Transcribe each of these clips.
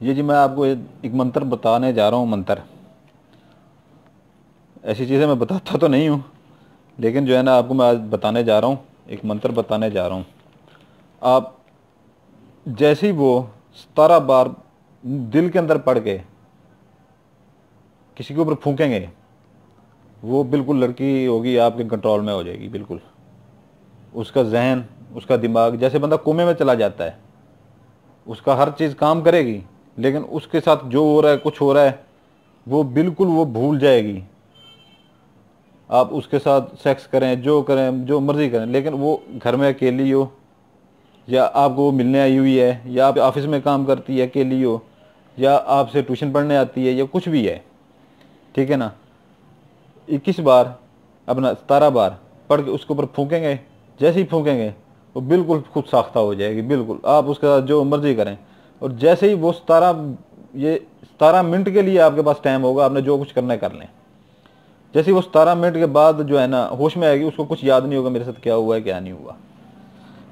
ये जी मैं आपको एक मंत्र बताने जा रहा हूँ। मंत्र, ऐसी चीज़ें मैं बताता तो नहीं हूँ, लेकिन जो है ना आपको मैं आज बताने जा रहा हूँ, एक मंत्र बताने जा रहा हूँ। आप जैसे ही वो 17 बार दिल के अंदर पढ़ के किसी के ऊपर फूकेंगे, वो बिल्कुल लड़की होगी आपके कंट्रोल में हो जाएगी बिल्कुल। उसका जहन, उसका दिमाग, जैसे बंदा कोमे में चला जाता है, उसका हर चीज़ काम करेगी, लेकिन उसके साथ जो हो रहा है, कुछ हो रहा है, वो बिल्कुल वो भूल जाएगी। आप उसके साथ सेक्स करें, जो मर्जी करें, लेकिन वो घर में अकेली हो, या आपको वो मिलने आई हुई है, या आप ऑफिस में काम करती है अकेली हो, या आपसे ट्यूशन पढ़ने आती है, या कुछ भी है, ठीक है ना। 21 बार, अपना 17 बार पढ़ के उसके ऊपर फूकेंगे। जैसे ही फूकेंगे वो बिल्कुल खुद साख्ता हो जाएगी बिल्कुल। आप उसके साथ जो मर्जी करें, और जैसे ही वो 17 मिनट के लिए आपके पास टाइम होगा, आपने जो कुछ करना है कर लें। जैसे ही वो 17 मिनट के बाद जो है ना होश में आएगी, उसको कुछ याद नहीं होगा मेरे साथ क्या हुआ है क्या नहीं हुआ।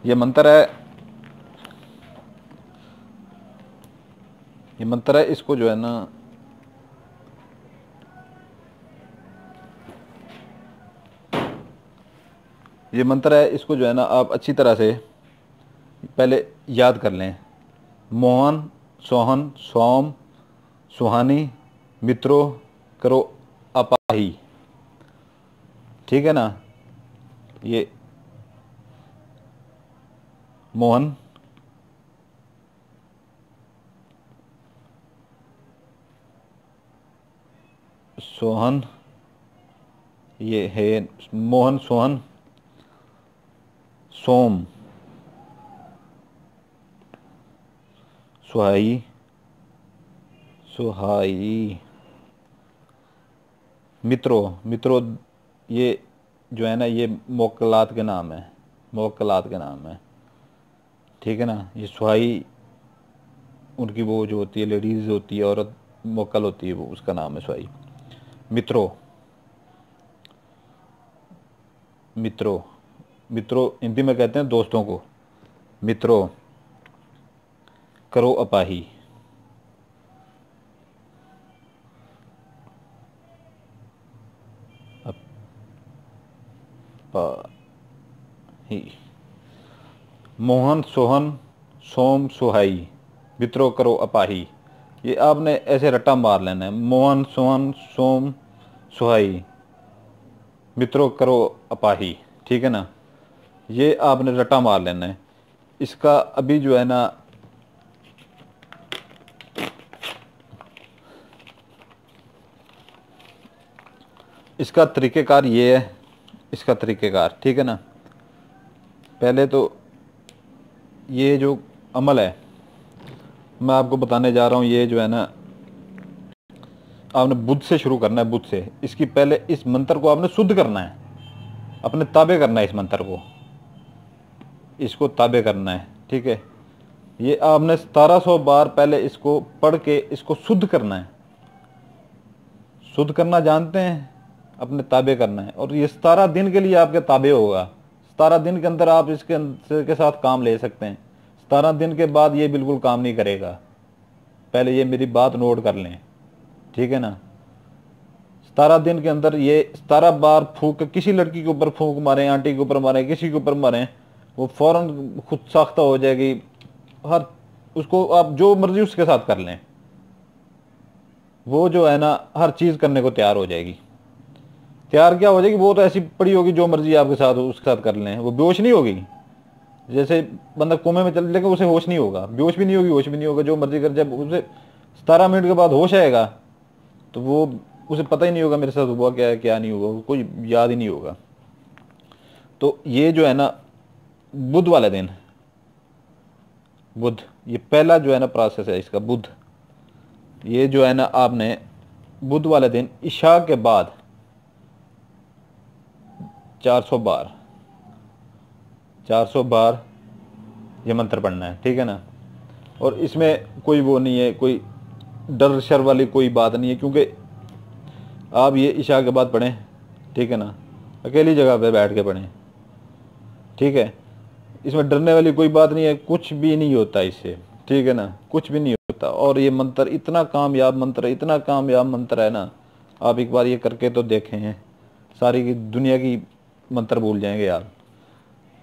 ये मंत्र है, ये मंत्र है, इसको जो है ना ये मंत्र है, इसको जो है ना आप अच्छी तरह से पहले याद कर लें। मोहन, सोहन, सोम, सुहानी, मित्रों, करो अपाही, ठीक है ना। ये मोहन, सोहन, ये है मोहन, सोहन, सोम, सुहाई, सुहाई, मित्रों, मित्रों, ये जो है ना ये मोक्कलात के नाम है, मोक्कलात के नाम है, ठीक है ना। ये सुहाई उनकी वो जो होती है, लेडीज होती है, औरत मोक्कल होती है, वो उसका नाम है सुहाई। मित्रों, मित्रों, मित्रों हिंदी में कहते हैं दोस्तों को। मित्रों, करो अपाही, अपाही। मोहन, सोहन, सोम, सुहाई, मित्रों करो अपाही। ये आपने ऐसे रट्टा मार लेना है। मोहन, सोहन, सोम, सुहाई, मित्रों करो अपाही, ठीक है ना। ये आपने रट्टा मार लेना है। इसका अभी जो है ना, इसका तरीक़ेकार ये है, इसका तरीक़ेकार, ठीक है ना। पहले तो ये जो अमल है मैं आपको बताने जा रहा हूँ, ये जो है ना आपने बुध से शुरू करना है। बुध से इसकी पहले इस मंत्र को आपने शुद्ध करना है, अपने ताबे करना है। इस मंत्र को, इसको ताबे करना है, ठीक है। ये आपने 1700 बार पहले इसको पढ़ के इसको शुद्ध करना है। शुद्ध करना जानते हैं, अपने ताबे करना है। और ये 17 दिन के लिए आपके ताबे होगा। 17 दिन के अंदर आप इसके साथ काम ले सकते हैं। 17 दिन के बाद ये बिल्कुल काम नहीं करेगा। पहले ये मेरी बात नोट कर लें, ठीक है ना। 17 दिन के अंदर ये 17 बार फूक, किसी लड़की के ऊपर फूक मारें, आंटी के ऊपर मारें, किसी के ऊपर मारें, वो फौरन खुद साख्ता हो जाएगी। हर उसको आप जो मर्जी उसके साथ कर लें, वो जो है ना हर चीज़ करने को तैयार हो जाएगी। तैयार क्या हो जाएगी, वो तो ऐसी पड़ी होगी, जो मर्जी आपके साथ हो उसके साथ कर लें, वो बेहोश नहीं होगी। जैसे बंदा कोमे में चल, लेकिन उसे होश नहीं होगा, बेहोश भी नहीं होगी, होश भी नहीं होगा, जो मर्जी कर। जब उसे 17 मिनट के बाद होश आएगा, तो वो उसे पता ही नहीं होगा मेरे साथ हुआ क्या है क्या नहीं हुआ, कोई याद ही नहीं होगा। तो ये जो है ना बुध वाले दिन, बुध, ये पहला जो है ना प्रोसेस है इसका, बुध। ये जो है ना आपने बुध वाले दिन ईशा के बाद 400 बार, 400 बार ये मंत्र पढ़ना है, ठीक है ना। और इसमें कोई वो नहीं है, कोई डर शर वाली कोई बात नहीं है, क्योंकि आप ये ईशा के बाद पढ़ें, ठीक है ना, अकेली जगह पे बैठ के पढ़ें, ठीक है। इसमें डरने वाली कोई बात नहीं है, कुछ भी नहीं होता इससे, ठीक है ना, कुछ भी नहीं होता। और ये मंत्र इतना कामयाब मंत्र है, इतना कामयाब मंत्र है ना, आप एक बार ये करके तो देखें हैं, सारी की दुनिया की मंत्र भूल जाएंगे आप।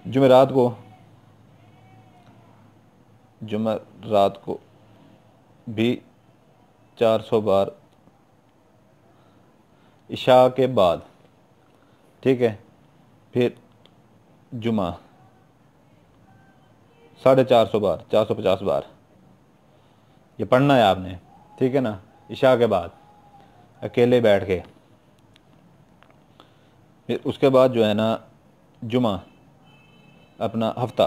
जुमेरात को, जुमेरात को भी 400 बार इशा के बाद, ठीक है, फिर जुमा 450 बार, 450 बार ये पढ़ना है आपने, ठीक है ना, इशा के बाद अकेले बैठ के। फिर उसके बाद जो है ना जुमा, अपना हफ्ता,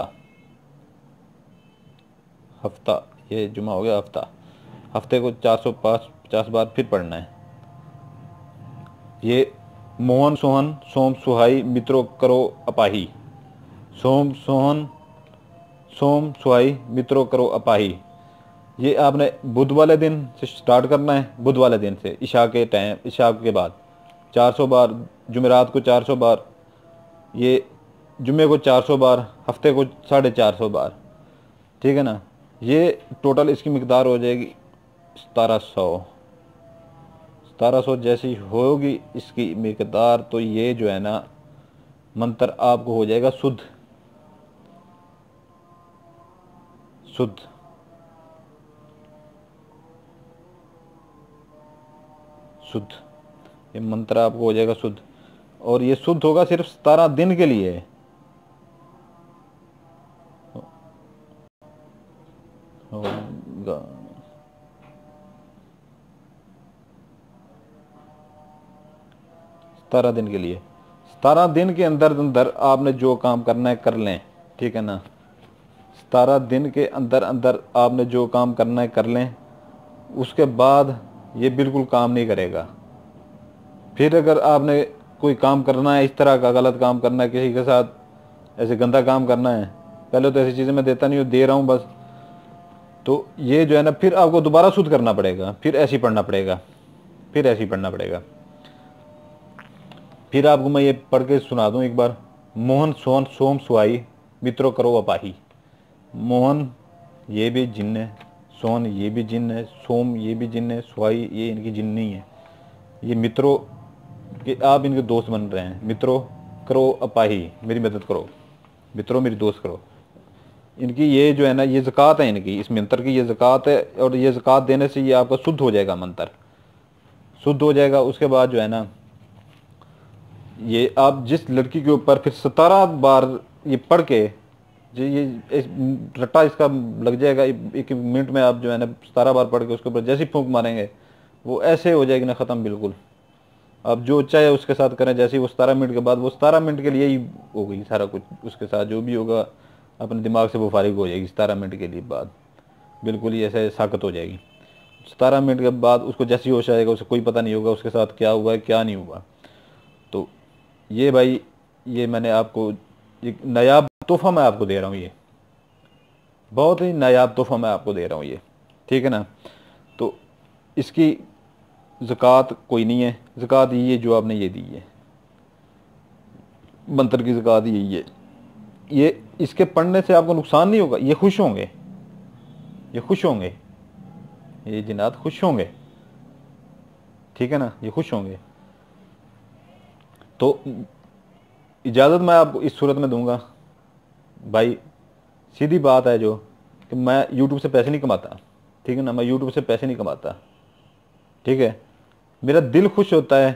ये जुमा हो गया हफ्ता, हफ्ते को 450 बार फिर पढ़ना है। ये मोहन सोहन सोम सुहाई मित्रों करो अपाही, सोम सोहन सोम सुहाई मित्रों करो अपाही, ये आपने बुध वाले दिन से स्टार्ट करना है, बुध वाले दिन से इशा के टाइम, इशा के बाद 400 बार, जुमेरात को 400 बार, ये जुमे को 400 बार, हफ्ते को 450 बार, ठीक है ना। ये टोटल इसकी मिकदार हो जाएगी 1700। 1700 जैसी होगी इसकी मिकदार, तो ये जो है ना मंत्र आपको हो जाएगा शुद्ध, शुद्ध। शुद्ध, ये मंत्र आपको हो जाएगा शुद्ध, और ये शुद्ध होगा सिर्फ 17 दिन के लिए। होगा 17 दिन के लिए। 17 दिन के अंदर अंदर आपने जो काम करना है कर लें, ठीक है ना। 17 दिन के अंदर अंदर आपने जो काम करना है कर लें, उसके बाद ये बिल्कुल काम नहीं करेगा। फिर अगर आपने कोई काम करना है, इस तरह का गलत काम करना है, किसी के साथ ऐसे गंदा काम करना है, पहले तो ऐसी चीज़ें मैं देता नहीं हूँ, दे रहा हूँ बस, तो ये जो है ना फिर आपको दोबारा शुद्ध करना पड़ेगा, फिर ऐसे ही पढ़ना पड़ेगा, फिर ऐसे ही पढ़ना पड़ेगा। फिर आपको मैं ये पढ़ के सुना दूँ एक बार। मोहन सोहन सोम सुहाई मित्रों करो अपाही। मोहन ये भी जिन्न है, सोहन ये भी जिन्न है, सोम ये भी जिन्न है, सुहाई ये इनकी जिन्न नहीं है, ये मित्रों कि आप इनके दोस्त बन रहे हैं। मित्रों करो अपाही, मेरी मदद करो, मित्रों मेरी दोस्त करो। इनकी ये जो है ना ये ज़कात है, इनकी इस मंत्र की ये ज़कात है, और ये ज़कात देने से ये आपका शुद्ध हो जाएगा, मंत्र शुद्ध हो जाएगा। उसके बाद जो है ना ये आप जिस लड़की के ऊपर फिर 17 बार ये पढ़ के, जो ये रट्टा इसका लग जाएगा, 1 मिनट में आप जो है ना 17 बार पढ़ के उसके ऊपर जैसी फूंक मारेंगे वो ऐसे हो जाएगी ना ख़त्म बिल्कुल। आप जो चाहे उसके साथ करें, जैसे ही वो 17 मिनट के बाद, वो 17 मिनट के लिए ही हो गई सारा कुछ, उसके साथ जो भी होगा अपने दिमाग से वो फारिग हो जाएगी 17 मिनट के लिए बाद, बिल्कुल ही ऐसे साकत हो जाएगी। 17 मिनट के बाद उसको जैसे ही होश आएगा, उसे कोई पता नहीं होगा उसके साथ क्या हुआ है क्या नहीं हुआ। तो ये भाई, ये मैंने आपको एक नायाब तोहफा मैं आपको दे रहा हूँ, ये बहुत ही नायाब तोहफा मैं आपको दे रहा हूँ ये, ठीक है ना। तो इसकी ज़कात कोई नहीं है, ज़कात ये जो आपने ये दी है, मंत्र की ज़कात यही है। ये इसके पढ़ने से आपको नुकसान नहीं होगा, ये खुश होंगे, ये खुश होंगे, ये जिन्नात खुश होंगे, ठीक है ना, ये खुश होंगे। तो इजाज़त मैं आपको इस सूरत में दूंगा भाई। सीधी बात है जो कि मैं यूट्यूब से पैसे नहीं कमाता, ठीक है ना, मैं यूट्यूब से पैसे नहीं कमाता, ठीक है। मेरा दिल खुश होता है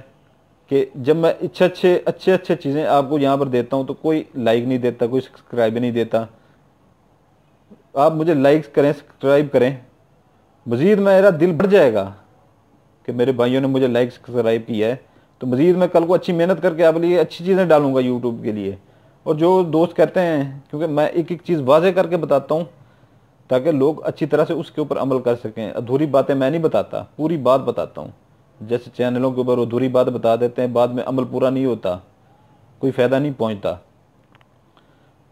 कि जब मैं अच्छे चीज़ें आपको यहाँ पर देता हूँ तो कोई लाइक नहीं देता, कोई सब्सक्राइब नहीं देता। आप मुझे लाइक करें, सब्सक्राइब करें, मज़ीद मेरा दिल बढ़ जाएगा कि मेरे भाइयों ने मुझे लाइक सब्सक्राइब किया है, तो मज़ीद मैं कल को अच्छी मेहनत करके आप लिए अच्छी चीज़ें डालूंगा यूट्यूब के लिए। और जो दोस्त कहते हैं, क्योंकि मैं एक एक चीज़ वाज़े करके बताता हूँ ताकि लोग अच्छी तरह से उसके ऊपर अमल कर सकें। अधूरी बातें मैं नहीं बताता, पूरी बात बताता हूँ। जैसे चैनलों के ऊपर अधूरी बात बता देते हैं, बाद में अमल पूरा नहीं होता, कोई फ़ायदा नहीं पहुँचता।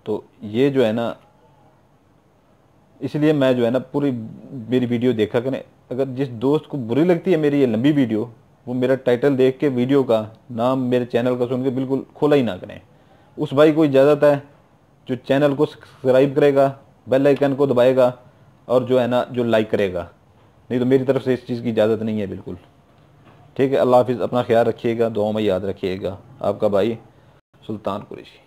तो ये जो है ना, इसलिए मैं जो है ना पूरी मेरी वीडियो देखा करें। अगर जिस दोस्त को बुरी लगती है मेरी ये लंबी वीडियो, वो मेरा टाइटल देख के वीडियो का नाम मेरे चैनल का सुन के बिल्कुल खोला ही ना करें। उस भाई को इजाज़त है जो चैनल को सब्सक्राइब करेगा, बेल आइकन को दबाएगा, और जो है ना जो लाइक करेगा, नहीं तो मेरी तरफ से इस चीज़ की इजाज़त नहीं है बिल्कुल। ठीक है, अल्लाह हाफिज़, अपना ख्याल रखिएगा, दुआओं में याद रखिएगा। आपका भाई सुल्तान कुरैशी।